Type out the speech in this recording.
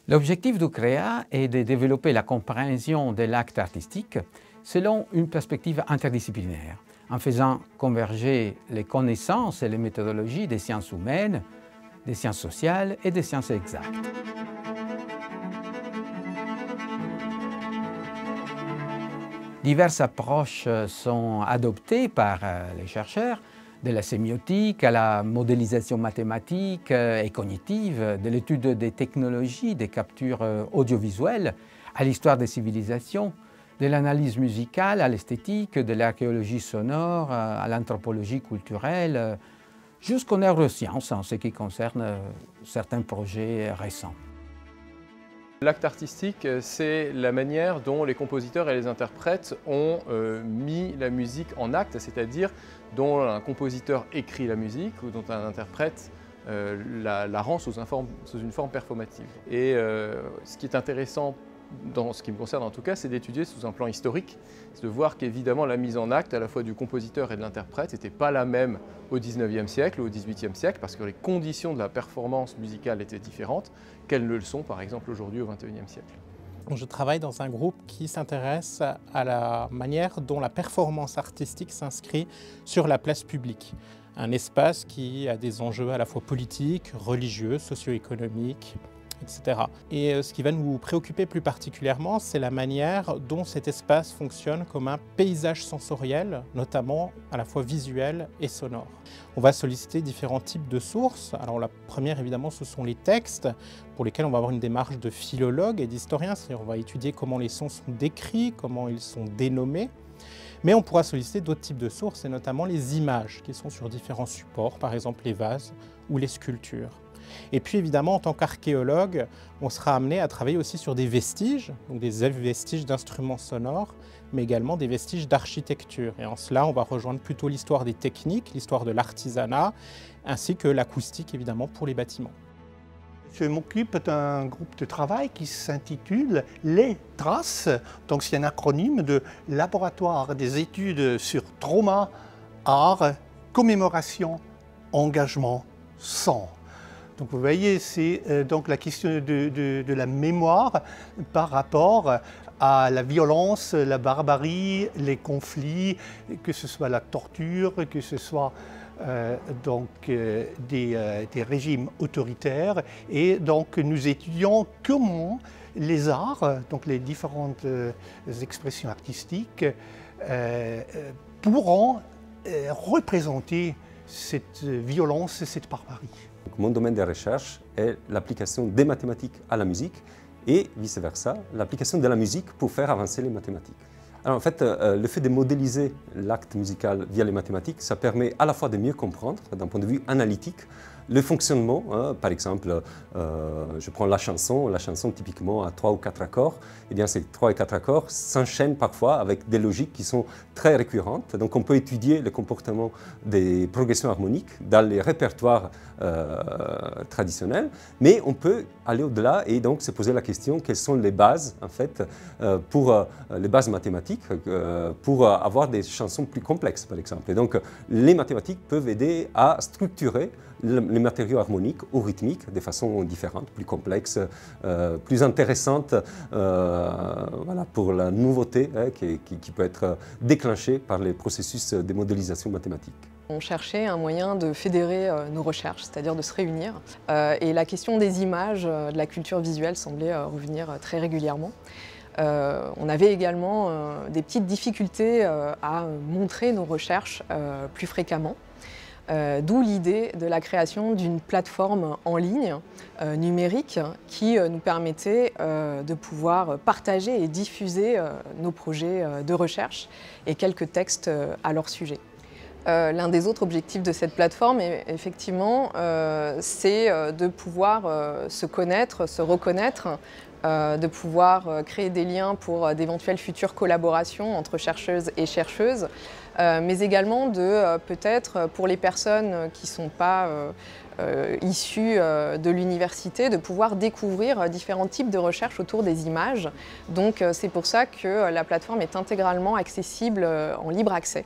L'objectif du CREA est de développer la compréhension de l'acte artistique selon une perspective interdisciplinaire, en faisant converger les connaissances et les méthodologies des sciences humaines, des sciences sociales et des sciences exactes. Diverses approches sont adoptées par les chercheurs, de la sémiotique à la modélisation mathématique et cognitive, de l'étude des technologies, des captures audiovisuelles, à l'histoire des civilisations, de l'analyse musicale à l'esthétique, de l'archéologie sonore à l'anthropologie culturelle, jusqu'aux neurosciences en ce qui concerne certains projets récents. L'acte artistique, c'est la manière dont les compositeurs et les interprètes ont mis la musique en acte, c'est-à-dire dont un compositeur écrit la musique ou dont un interprète la rend sous une forme performative. Et ce qui est intéressant, dans ce qui me concerne en tout cas, c'est d'étudier sous un plan historique, c'est de voir qu'évidemment la mise en acte à la fois du compositeur et de l'interprète n'était pas la même au XIXe siècle ou au XVIIIe siècle, parce que les conditions de la performance musicale étaient différentes qu'elles ne le sont par exemple aujourd'hui au XXIe siècle. Je travaille dans un groupe qui s'intéresse à la manière dont la performance artistique s'inscrit sur la place publique. Un espace qui a des enjeux à la fois politiques, religieux, socio-économiques, etc. Et ce qui va nous préoccuper plus particulièrement, c'est la manière dont cet espace fonctionne comme un paysage sensoriel, notamment à la fois visuel et sonore. On va solliciter différents types de sources. Alors la première, évidemment, ce sont les textes, pour lesquels on va avoir une démarche de philologue et d'historien, c'est-à-dire on va étudier comment les sons sont décrits, comment ils sont dénommés. Mais on pourra solliciter d'autres types de sources, et notamment les images qui sont sur différents supports, par exemple les vases ou les sculptures. Et puis évidemment, en tant qu'archéologue, on sera amené à travailler aussi sur des vestiges, donc des vestiges d'instruments sonores, mais également des vestiges d'architecture. Et en cela, on va rejoindre plutôt l'histoire des techniques, l'histoire de l'artisanat, ainsi que l'acoustique évidemment pour les bâtiments. Je m'occupe d'un groupe de travail qui s'intitule Les Traces, donc c'est un acronyme de Laboratoire des études sur trauma, art, commémoration, engagement, sang. Donc vous voyez, c'est donc la question de la mémoire par rapport à la violence, la barbarie, les conflits, que ce soit la torture, que ce soit des régimes autoritaires. Et donc nous étudions comment les arts, donc les différentes expressions artistiques, pourront représenter cette violence et cette barbarie. Mon domaine de recherche est l'application des mathématiques à la musique et vice-versa, l'application de la musique pour faire avancer les mathématiques. Alors en fait, le fait de modéliser l'acte musical via les mathématiques, ça permet à la fois de mieux comprendre, d'un point de vue analytique, le fonctionnement. Par exemple, je prends la chanson typiquement à 3 ou 4 accords. Eh bien, ces 3 et 4 accords s'enchaînent parfois avec des logiques qui sont très récurrentes. Donc on peut étudier le comportement des progressions harmoniques dans les répertoires traditionnels, mais on peut aller au-delà et donc se poser la question quelles sont les bases en fait, les bases mathématiques pour avoir des chansons plus complexes par exemple. Et donc les mathématiques peuvent aider à structurer les matériaux harmoniques ou rythmiques de façon différente, plus complexe, plus intéressante voilà, pour la nouveauté qui peut être déclenchée par les processus de modélisation mathématique. On cherchait un moyen de fédérer nos recherches, c'est-à-dire de se réunir. Et la question des images, de la culture visuelle semblait revenir très régulièrement. On avait également des petites difficultés à montrer nos recherches plus fréquemment. D'où l'idée de la création d'une plateforme en ligne numérique qui nous permettait de pouvoir partager et diffuser nos projets de recherche et quelques textes à leur sujet. L'un des autres objectifs de cette plateforme, effectivement, c'est de pouvoir se connaître, se reconnaître, de pouvoir créer des liens pour d'éventuelles futures collaborations entre chercheuses et chercheuses, mais également de peut-être pour les personnes qui ne sont pas issues de l'université, de pouvoir découvrir différents types de recherches autour des images. Donc c'est pour ça que la plateforme est intégralement accessible en libre accès.